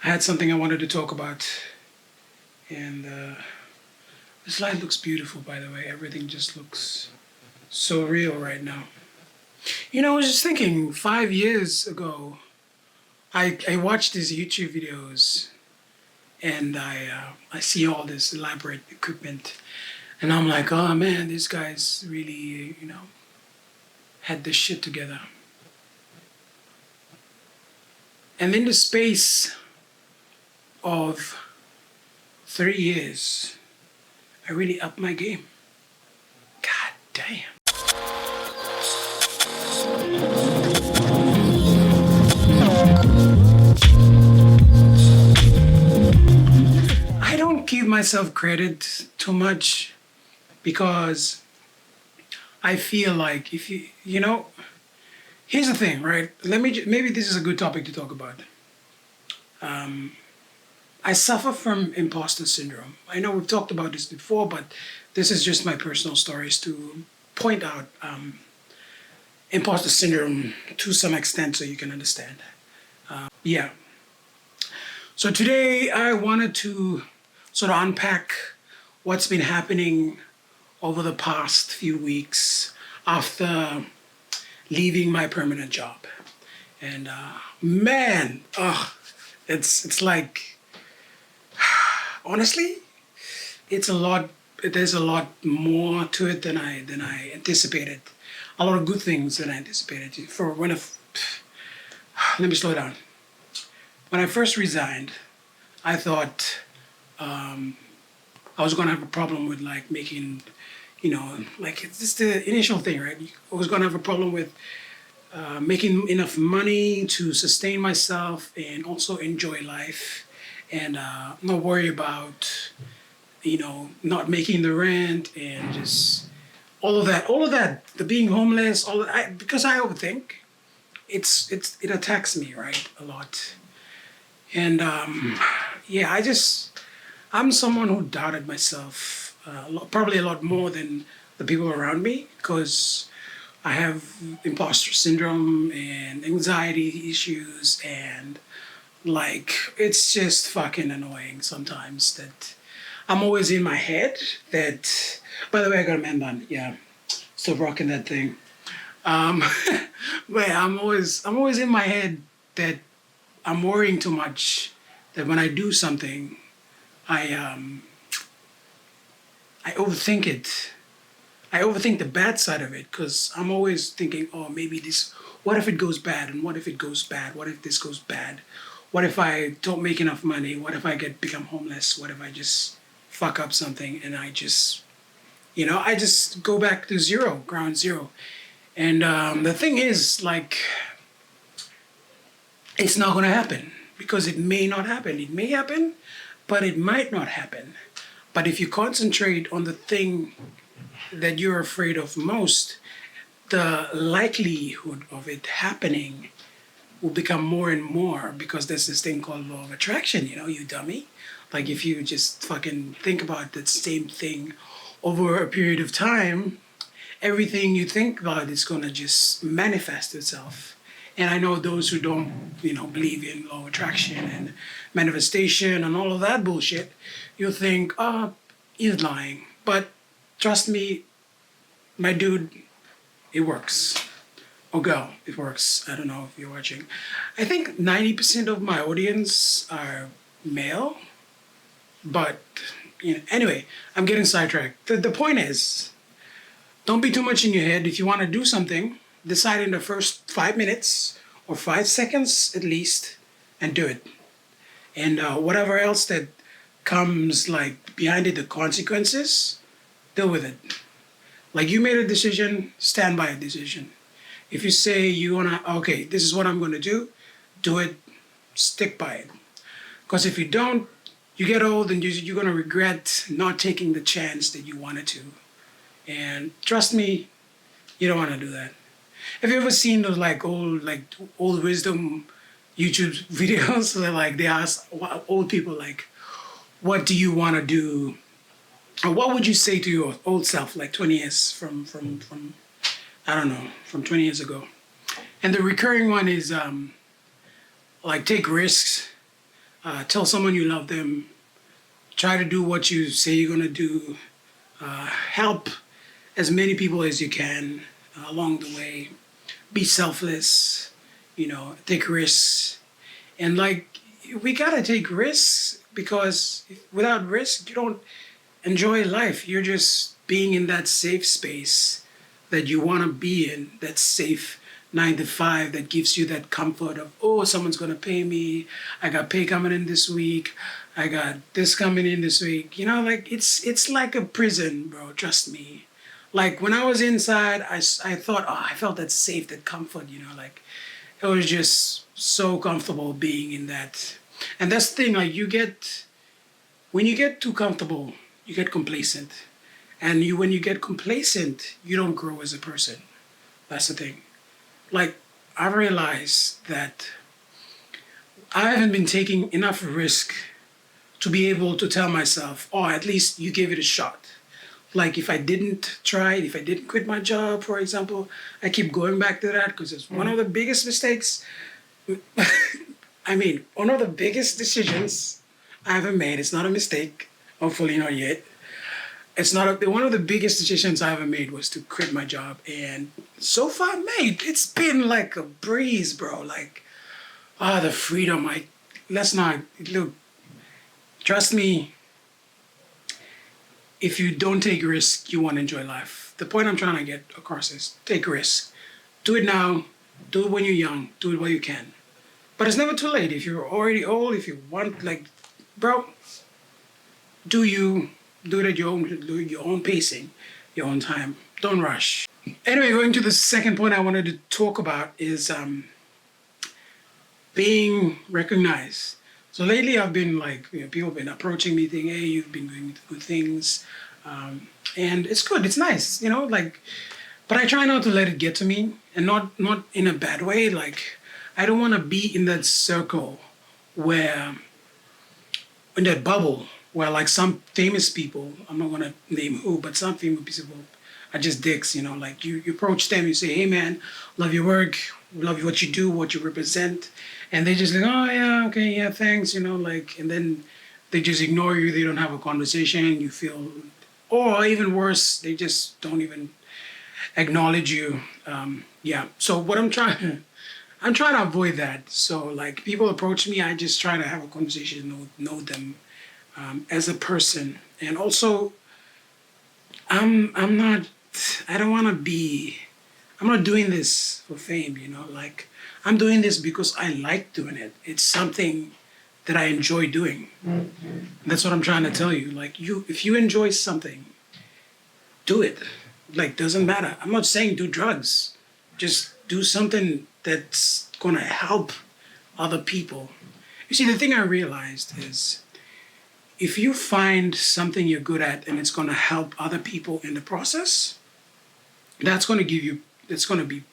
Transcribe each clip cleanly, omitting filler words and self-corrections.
I had something I wanted to talk about, and the slide looks beautiful, by the way. Everything just looks so real right now. I was just thinking, 5 years ago, I watched these YouTube videos, and I see all this elaborate equipment, and I'm like, oh man, these guys really, had this shit together. And in the space of 3 years, I really upped my game. God damn. I don't give myself credit too much because I feel like if here's the thing, right? Maybe this is a good topic to talk about. I suffer from imposter syndrome. I know we've talked about this before, but this is just my personal stories to point out imposter syndrome to some extent so you can understand. Yeah. So today I wanted to sort of unpack what's been happening over the past few weeks after leaving my permanent job. And man, it's like, honestly, it's a lot. There's a lot more to it than I anticipated. A lot of good things than I anticipated. Let me slow down. When I first resigned, I thought I was gonna have a problem with like making, like it's just the initial thing, right? I was gonna have a problem with making enough money to sustain myself and also enjoy life, and not worry about not making the rent and just all of that, the being homeless, all of that, because I overthink. It attacks me, right, a lot. And yeah, I'm someone who doubted myself probably a lot more than the people around me because I have imposter syndrome and anxiety issues, and like it's just fucking annoying sometimes that I'm always in my head that. By the way, I got a man bun. Yeah, still rocking that thing. Um, but I'm always in my head that I'm worrying too much. That when I do something, I overthink it. I overthink the bad side of it because I'm always thinking, oh, maybe this. What if it goes bad? And what if it goes bad? What if this goes bad? What if I don't make enough money? What if I become homeless? What if I just fuck up something and I just go back to zero, ground zero. And the thing is, like, it's not going to happen because it may not happen. It may happen, but it might not happen. But if you concentrate on the thing that you're afraid of most, the likelihood of it happening will become more and more because there's this thing called law of attraction, you dummy. Like if you just fucking think about that same thing over a period of time, everything you think about is gonna just manifest itself. And I know those who don't, believe in law of attraction and manifestation and all of that bullshit, you'll think, oh, he's lying. But trust me, my dude, it works. Or girl, it works. I don't know if you're watching. I think 90% of my audience are male. But, anyway, I'm getting sidetracked. The point is, don't be too much in your head. If you want to do something, decide in the first 5 minutes or 5 seconds at least and do it. And whatever else that comes like behind it, the consequences, deal with it. Like you made a decision, stand by a decision. If you say okay, this is what I'm going to do it, stick by it. Because if you don't, you get old and you're going to regret not taking the chance that you wanted to. And trust me, you don't want to do that. Have you ever seen those old wisdom YouTube videos where they ask old people what do you want to do, or what would you say to your old self 20 years from I don't know, from 20 years ago? And the recurring one is take risks, Tell someone you love them. Try to do what you say you're gonna do. Help as many people as you can along the way. Be selfless. Take risks. And like we gotta take risks because without risk, you don't enjoy life. You're just being in that safe space that you want to be in, that safe 9 to 5 that gives you that comfort of, oh, someone's going to pay me. I got pay coming in this week. I got this coming in this week. Like it's like a prison, bro. Trust me. Like when I was inside, I thought, oh, I felt that safe, that comfort, like it was just so comfortable being in that. And that's the thing, like when you get too comfortable, you get complacent. And when you get complacent, you don't grow as a person. That's the thing. Like, I realized that I haven't been taking enough risk to be able to tell myself, oh, at least you gave it a shot. Like, if I didn't try it, if I didn't quit my job, for example, I keep going back to that because it's one of the biggest mistakes. I mean, one of the biggest decisions I ever made. It's not a mistake. Hopefully not yet. It's not one of the biggest decisions I ever made was to quit my job. And so far, mate, it's been like a breeze, bro. Like, the freedom. Let's not, look, trust me, if you don't take risk, you won't enjoy life. The point I'm trying to get across is take risk. Do it now. Do it when you're young. Do it while you can. But it's never too late. If you're already old, if you want, like, bro, do it at your own pacing, your own time. Don't rush. Anyway, going to the second point I wanted to talk about is being recognized. So lately I've been like, people have been approaching me thinking, hey, you've been doing good things. And it's good, it's nice, like, but I try not to let it get to me and not in a bad way. Like, I don't want to be in that circle where, in that bubble, where like some famous people, I'm not gonna name who, but some famous people are just dicks, like you approach them, you say, hey man, love your work, love what you do, what you represent. And they just like, oh yeah, okay, yeah, thanks, like, and then they just ignore you, they don't have a conversation, you feel, or even worse, they just don't even acknowledge you. Yeah, so what I'm trying to avoid that. So like people approach me, I just try to have a conversation, know them as a person. And also, I'm not, I don't want to be, I'm not doing this for fame, like I'm doing this because I like doing it. It's something that I enjoy doing. That's what I'm trying to tell you. Like if you enjoy something, do it. Like, doesn't matter. I'm not saying do drugs. Just do something that's gonna help other people. You see, the thing I realized is if you find something you're good at and it's gonna help other people in the process, that's gonna give you, that's gonna give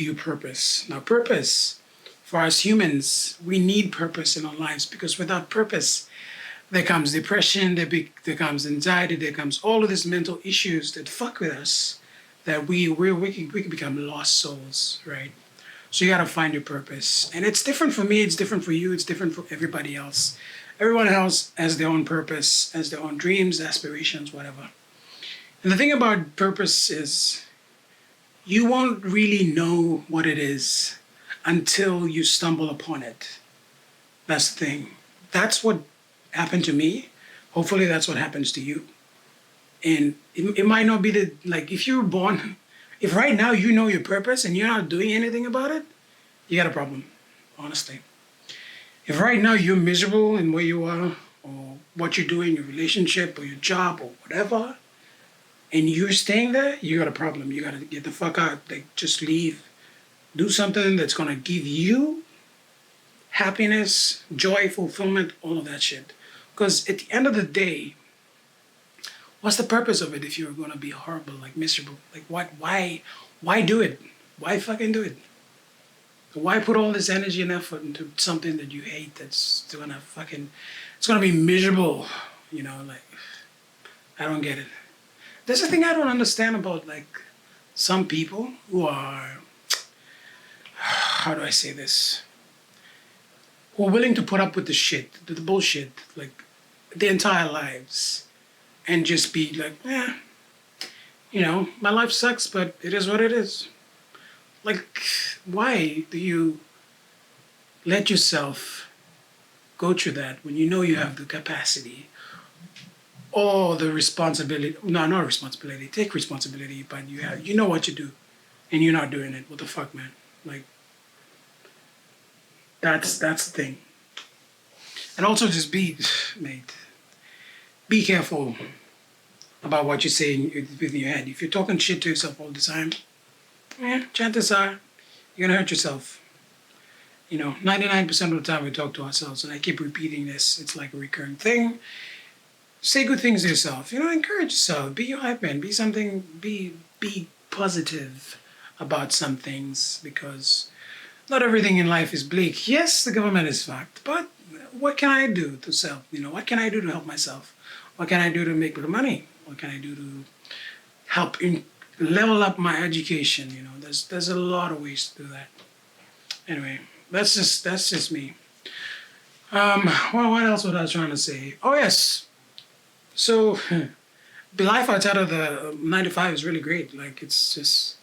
you purpose. Now, purpose, for us humans, we need purpose in our lives because without purpose, there comes depression, there comes anxiety, there comes all of these mental issues that fuck with us, that we can become lost souls, right? So you gotta find your purpose. And it's different for me, it's different for you, it's different for everybody else. Everyone else has their own purpose, has their own dreams, aspirations, whatever. And the thing about purpose is you won't really know what it is until you stumble upon it. That's the thing. That's what happened to me. Hopefully that's what happens to you. And it might not be like if you were born, if right now you know your purpose and you're not doing anything about it, you got a problem, honestly. If right now you're miserable in where you are or what you're doing, your relationship or your job or whatever, and you're staying there, you got a problem. You got to get the fuck out. Like, just leave. Do something that's going to give you happiness, joy, fulfillment, all of that shit. Because at the end of the day, what's the purpose of it if you're going to be horrible, like miserable? Like, why do it? Why fucking do it? Why put all this energy and effort into something that you hate that's gonna fucking, it's gonna be miserable, like, I don't get it. There's a thing I don't understand about, like, some people who are, how do I say this? who are willing to put up with the shit, the bullshit, like their entire lives, and just be like, my life sucks, but it is what it is. Like, why do you let yourself go through that when you know you have the capacity or the responsibility? No, not responsibility. Take responsibility, but you know what you do, and you're not doing it. What the fuck, man? Like, that's the thing. And also just mate, be careful about what you say within your head. If you're talking shit to yourself all the time, chances are you're gonna hurt yourself. 99% of the time we talk to ourselves, and I keep repeating this. It's like a recurring thing. Say good things to yourself. Encourage yourself. Be your hype man. Be something. Be positive about some things, because not everything in life is bleak. Yes, the government is fucked, but what can I do to self? What can I do to help myself? What can I do to make better money? What can I do to help level up my education? There's a lot of ways to do that. Anyway, that's just me. Well, what else was I trying to say? Oh yes. So the life outside of the 9 to 5 is really great. Like, it's just,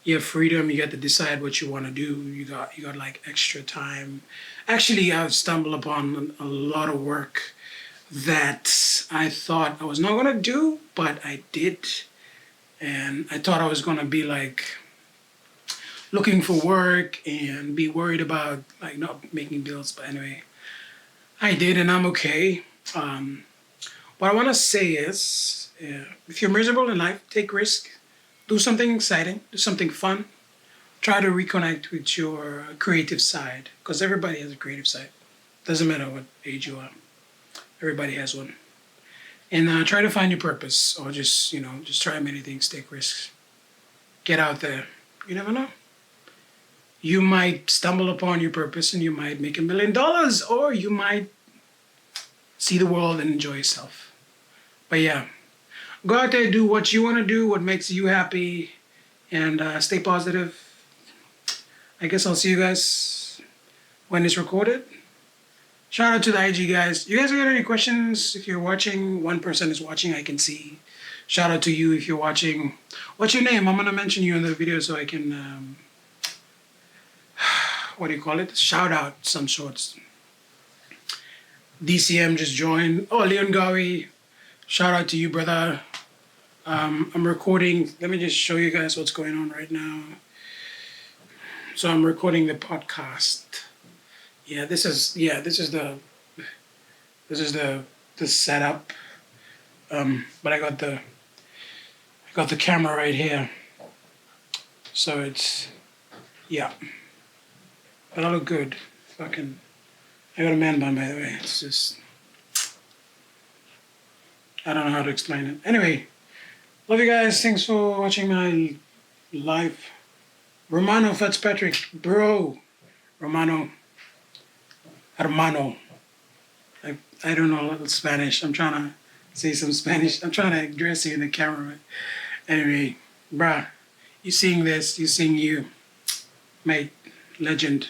you have freedom. You get to decide what you want to do. You got like extra time. Actually, I've stumbled upon a lot of work that I thought I was not gonna do, but I did. And I thought I was gonna be like looking for work and be worried about like not making bills. But anyway, I did, and I'm okay. What I want to say is, if you're miserable in life, take risk, do something exciting, do something fun, try to reconnect with your creative side, because everybody has a creative side. Doesn't matter what age you are, everybody has one. And try to find your purpose, or just try many things, take risks, get out there. You never know. You might stumble upon your purpose and you might make $1 million, or you might see the world and enjoy yourself. But yeah, go out there, do what you want to do, what makes you happy, and stay positive. I guess I'll see you guys when it's recorded. Shout out to the IG guys. You guys got any questions? If you're watching, one person is watching, I can see. Shout out to you if you're watching. What's your name? I'm going to mention you in the video so I can, what do you call it? Shout out some sorts. DCM just joined. Oh, Leon Gawi. Shout out to you, brother. I'm recording. Let me just show you guys what's going on right now. So I'm recording the podcast. Yeah, this is the setup. But I got the camera right here. So it's, yeah. But I look good. I got a man bun, by the way. It's just, I don't know how to explain it. Anyway, love you guys. Thanks for watching my live. Romano Fitzpatrick, bro. Romano. Hermano. I don't know a little Spanish. I'm trying to say some Spanish. I'm trying to address you in the camera. Anyway, bruh, you seeing this, you seeing you. Mate, legend.